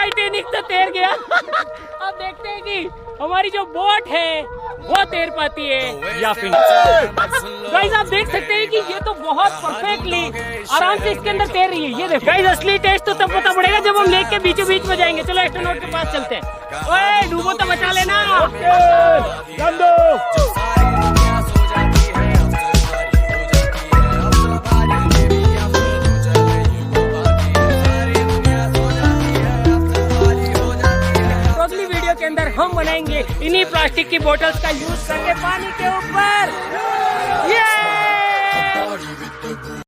Titanic तो तैर गया। अब देखते हैं कि हमारी जो बोट है वो तैर पाती है या फिर। गाइस आप देख सकते हैं कि ये तो बहुत परफेक्टली आराम से इसके अंदर तैर रही है। ये देखो गाइस, असली टेस्ट तो तब पता पड़ेगा जब हम लेक के बीचों बीच में जाएंगे। चलो एस्ट्रोनॉट के पास चलते हैं। ओए डूबो तो बचा लेना। हम बनाएंगे इन्हीं प्लास्टिक की बोतल्स का यूज करके पानी के ऊपर।